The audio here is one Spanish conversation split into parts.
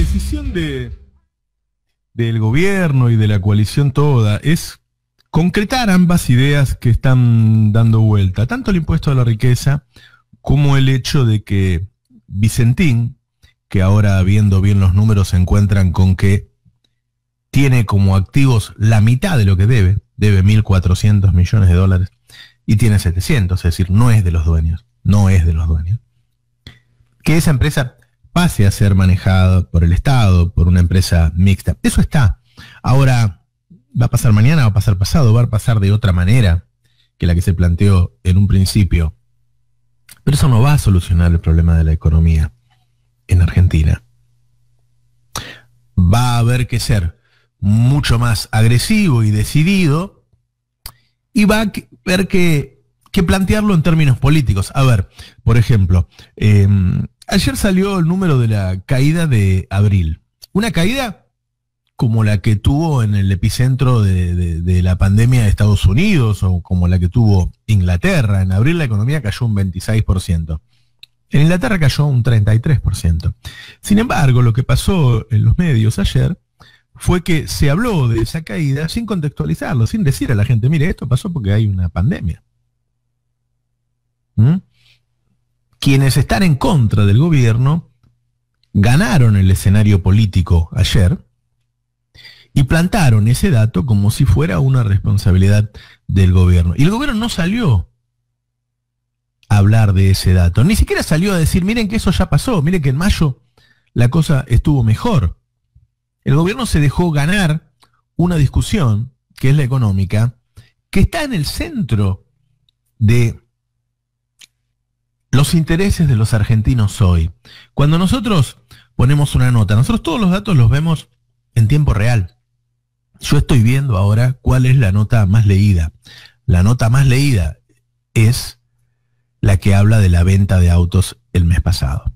decisión del gobierno y de la coalición toda es concretar ambas ideas que están dando vuelta, tanto el impuesto a la riqueza como el hecho de que Vicentín, que ahora viendo bien los números se encuentran con que tiene como activos la mitad de lo que debe 1.400 millones de dólares y tiene 700, es decir, no es de los dueños, que esa empresa pase a ser manejada por el Estado, por una empresa mixta. Eso está. Ahora, ¿va a pasar mañana? ¿Va a pasar pasado? ¿Va a pasar de otra manera que la que se planteó en un principio? Pero eso no va a solucionar el problema de la economía en Argentina. Va a haber que ser mucho más agresivo y decidido y va a haber que plantearlo en términos políticos. A ver, por ejemplo, ayer salió el número de la caída de abril. Una caída como la que tuvo en el epicentro de la pandemia de Estados Unidos o como la que tuvo Inglaterra. En abril la economía cayó un 26%. En Inglaterra cayó un 33%. Sin embargo, lo que pasó en los medios ayer fue que se habló de esa caída sin contextualizarlo, sin decir a la gente, mire, esto pasó porque hay una pandemia. Quienes están en contra del gobierno ganaron el escenario político ayer y plantaron ese dato como si fuera una responsabilidad del gobierno. Y el gobierno no salió a hablar de ese dato, ni siquiera salió a decir, miren que eso ya pasó, miren que en mayo la cosa estuvo mejor. El gobierno se dejó ganar una discusión, que es la económica, que está en el centro de los intereses de los argentinos hoy. Cuando nosotros ponemos una nota, nosotros todos los datos los vemos en tiempo real. Yo estoy viendo ahora cuál es la nota más leída. La nota más leída es la que habla de la venta de autos el mes pasado.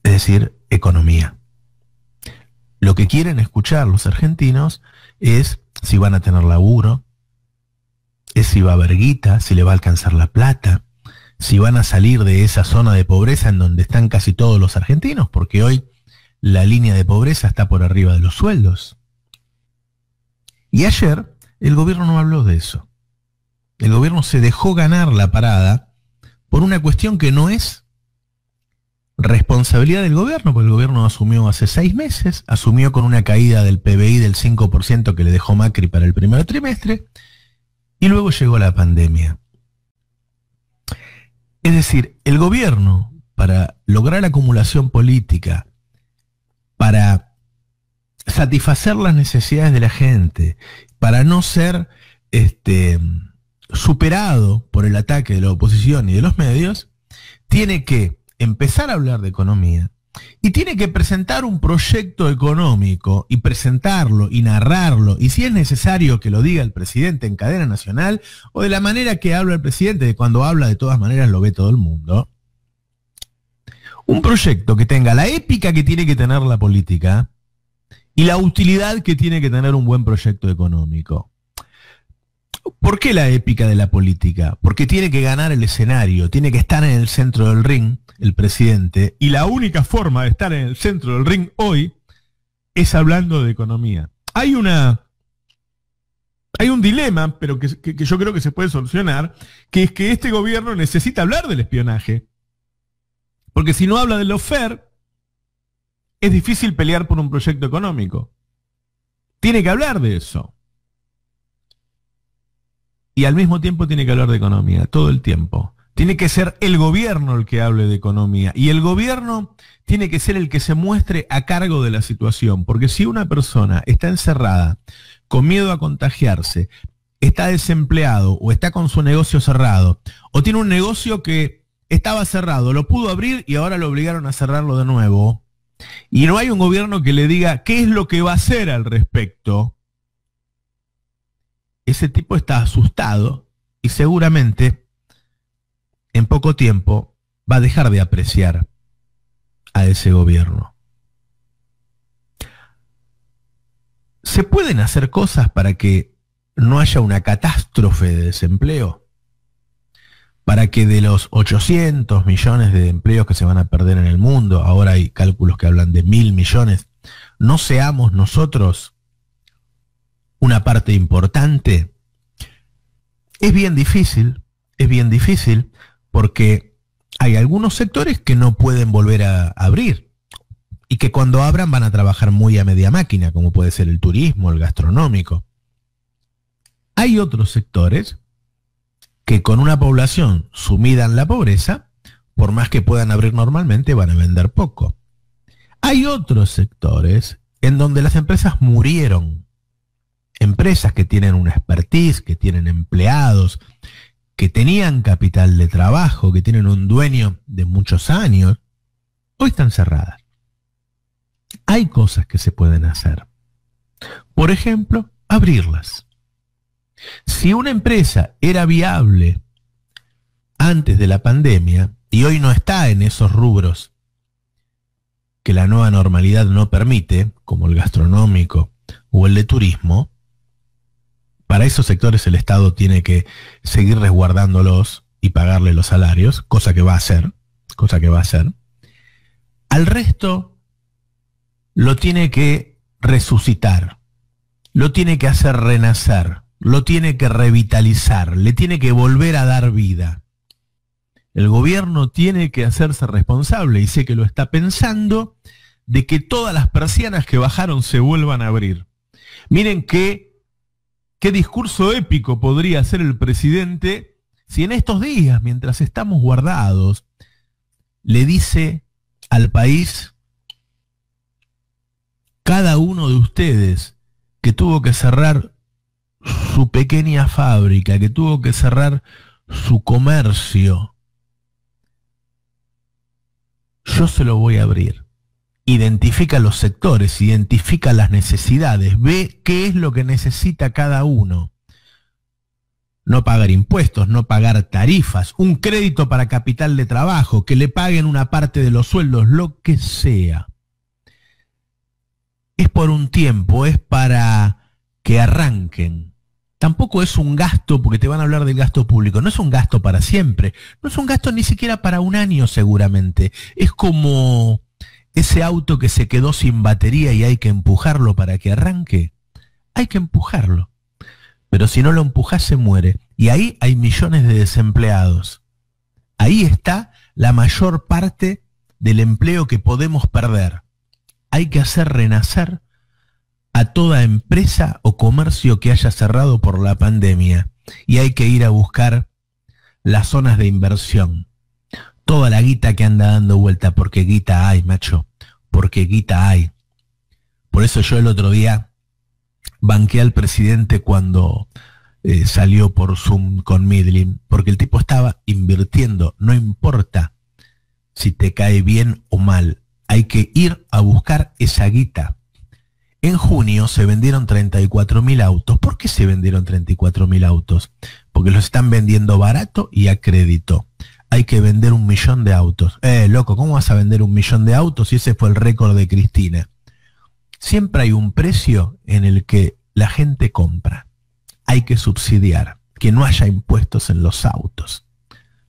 Es decir, economía. Lo que quieren escuchar los argentinos es si van a tener laburo, es si va a haber guita, si le va a alcanzar la plata, si van a salir de esa zona de pobreza en donde están casi todos los argentinos, porque hoy la línea de pobreza está por arriba de los sueldos. Y ayer el gobierno no habló de eso. El gobierno se dejó ganar la parada por una cuestión que no es responsabilidad del gobierno, porque el gobierno asumió hace 6 meses, asumió con una caída del PBI del 5% que le dejó Macri para el primer trimestre, y luego llegó la pandemia. Es decir, el gobierno, para lograr acumulación política, para satisfacer las necesidades de la gente, para no ser superado por el ataque de la oposición y de los medios, tiene que empezar a hablar de economía y tiene que presentar un proyecto económico y presentarlo y narrarlo, y si es necesario que lo diga el presidente en cadena nacional o de la manera que habla el presidente, que cuando habla de todas maneras lo ve todo el mundo. Un proyecto que tenga la épica que tiene que tener la política y la utilidad que tiene que tener un buen proyecto económico. ¿Por qué la épica de la política? Porque tiene que ganar el escenario, tiene que estar en el centro del ring el presidente, y la única forma de estar en el centro del ring hoy es hablando de economía. Hay un dilema, pero que yo creo que se puede solucionar, que es que este gobierno necesita hablar del espionaje, porque si no habla del lawfare, es difícil pelear por un proyecto económico. Tiene que hablar de eso. Y al mismo tiempo tiene que hablar de economía, todo el tiempo. Tiene que ser el gobierno el que hable de economía. Y el gobierno tiene que ser el que se muestre a cargo de la situación. Porque si una persona está encerrada, con miedo a contagiarse, está desempleado o está con su negocio cerrado, o tiene un negocio que estaba cerrado, lo pudo abrir y ahora lo obligaron a cerrarlo de nuevo, y no hay un gobierno que le diga qué es lo que va a hacer al respecto, ese tipo está asustado y seguramente en poco tiempo va a dejar de apreciar a ese gobierno. ¿Se pueden hacer cosas para que no haya una catástrofe de desempleo? para que de los 800 millones de empleos que se van a perder en el mundo, ahora hay cálculos que hablan de 1.000 millones, no seamos nosotros una parte importante. Es bien difícil porque hay algunos sectores que no pueden volver a abrir y que cuando abran van a trabajar muy a media máquina, como puede ser el turismo, el gastronómico. Hay otros sectores que con una población sumida en la pobreza, por más que puedan abrir normalmente, van a vender poco. Hay otros sectores en donde las empresas murieron. Empresas que tienen una expertise, que tienen empleados, que tenían capital de trabajo, que tienen un dueño de muchos años, hoy están cerradas. Hay cosas que se pueden hacer. Por ejemplo, abrirlas. Si una empresa era viable antes de la pandemia y hoy no está en esos rubros que la nueva normalidad no permite, como el gastronómico o el de turismo, para esos sectores el Estado tiene que seguir resguardándolos y pagarle los salarios, cosa que va a hacer. Al resto lo tiene que resucitar, lo tiene que hacer renacer, lo tiene que revitalizar, le tiene que volver a dar vida. El gobierno tiene que hacerse responsable, y sé que lo está pensando, de que todas las persianas que bajaron se vuelvan a abrir. Miren qué discurso épico podría hacer el presidente si en estos días, mientras estamos guardados, le dice al país: cada uno de ustedes que tuvo que cerrar su pequeña fábrica, que tuvo que cerrar su comercio, yo se lo voy a abrir. Identifica los sectores, identifica las necesidades, ve qué es lo que necesita cada uno. No pagar impuestos, no pagar tarifas, un crédito para capital de trabajo, que le paguen una parte de los sueldos, lo que sea. Es por un tiempo, es para que arranquen. Tampoco es un gasto, porque te van a hablar del gasto público, no es un gasto para siempre, no es un gasto ni siquiera para un año seguramente. Es como ese auto que se quedó sin batería y hay que empujarlo para que arranque. Hay que empujarlo. Pero si no lo empujas se muere. Y ahí hay millones de desempleados. Ahí está la mayor parte del empleo que podemos perder. Hay que hacer renacer a toda empresa o comercio que haya cerrado por la pandemia. Y hay que ir a buscar las zonas de inversión. Toda la guita que anda dando vuelta, porque guita hay, macho. Porque guita hay. Por eso yo el otro día banqué al presidente cuando salió por Zoom con Midlin, porque el tipo estaba invirtiendo. No importa si te cae bien o mal, hay que ir a buscar esa guita. En junio se vendieron 34.000 autos. ¿Por qué se vendieron 34.000 autos? Porque los están vendiendo barato y a crédito. Hay que vender 1 millón de autos. Loco, ¿cómo vas a vender 1 millón de autos si ese fue el récord de Cristina? Siempre hay un precio en el que la gente compra. Hay que subsidiar, que no haya impuestos en los autos.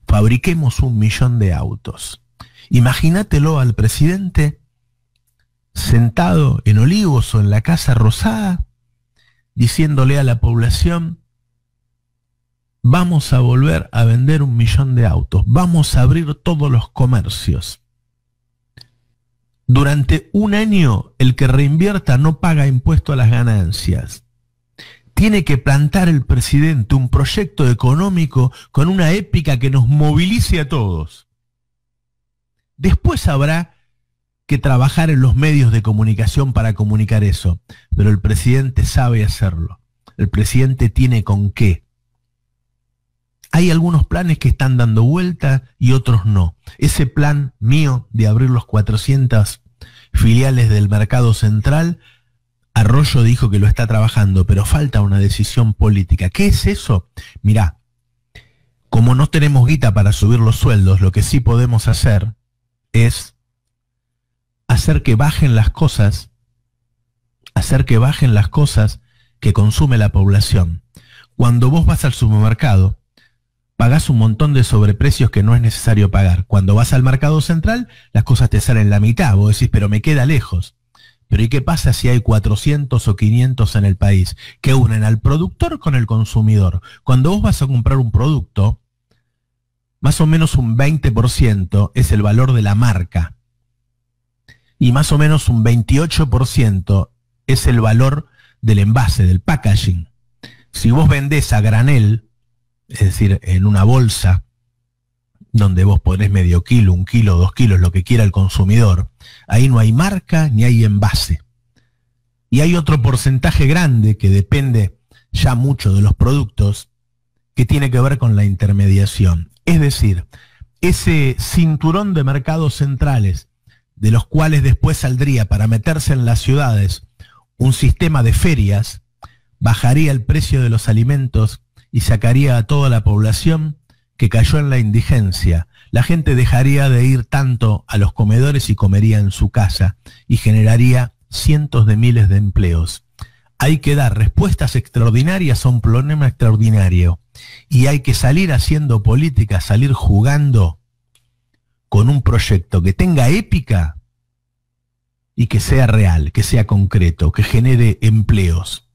Fabriquemos 1 millón de autos. Imagínatelo al presidente sentado en Olivos o en la Casa Rosada, diciéndole a la población: vamos a volver a vender 1 millón de autos, vamos a abrir todos los comercios. Durante un año el que reinvierta no paga impuesto a las ganancias. Tiene que plantar el presidente un proyecto económico con una épica que nos movilice a todos. Después habrá que trabajar en los medios de comunicación para comunicar eso, pero el presidente sabe hacerlo. El presidente tiene con qué. Hay algunos planes que están dando vuelta y otros no. Ese plan mío de abrir los 400 filiales del Mercado Central, Arroyo dijo que lo está trabajando, pero falta una decisión política. ¿Qué es eso? Mirá, como no tenemos guita para subir los sueldos, lo que sí podemos hacer es hacer que bajen las cosas, que consume la población. Cuando vos vas al supermercado, pagás un montón de sobreprecios que no es necesario pagar. Cuando vas al mercado central, las cosas te salen la mitad. Vos decís, pero me queda lejos. Pero ¿y qué pasa si hay 400 o 500 en el país que unen al productor con el consumidor? Cuando vos vas a comprar un producto, más o menos un 20% es el valor de la marca. Y más o menos un 28% es el valor del envase, del packaging. Si vos vendés a granel, es decir, en una bolsa, donde vos ponés medio kilo, 1 kilo, 2 kilos, lo que quiera el consumidor, ahí no hay marca ni hay envase. Y hay otro porcentaje grande que depende ya mucho de los productos, que tiene que ver con la intermediación. Es decir, ese cinturón de mercados centrales, de los cuales después saldría para meterse en las ciudades un sistema de ferias, bajaría el precio de los alimentos y sacaría a toda la población que cayó en la indigencia. La gente dejaría de ir tanto a los comedores y comería en su casa y generaría cientos de miles de empleos. Hay que dar respuestas extraordinarias a un problema extraordinario y hay que salir haciendo política, salir jugando con un proyecto que tenga épica y que sea real, que sea concreto, que genere empleos.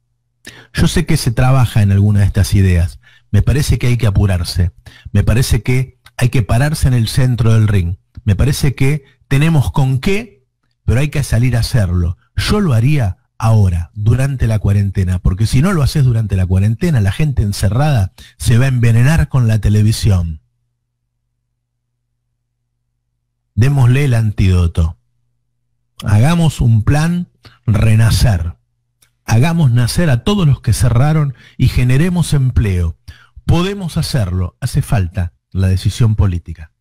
Yo sé que se trabaja en alguna de estas ideas. Me parece que hay que apurarse. Me parece que hay que pararse en el centro del ring. Me parece que tenemos con qué, pero hay que salir a hacerlo. Yo lo haría ahora, durante la cuarentena, porque si no lo haces durante la cuarentena, la gente encerrada se va a envenenar con la televisión. Démosle el antídoto. Hagamos un plan renacer. Hagamos nacer a todos los que cerraron y generemos empleo. Podemos hacerlo, hace falta la decisión política.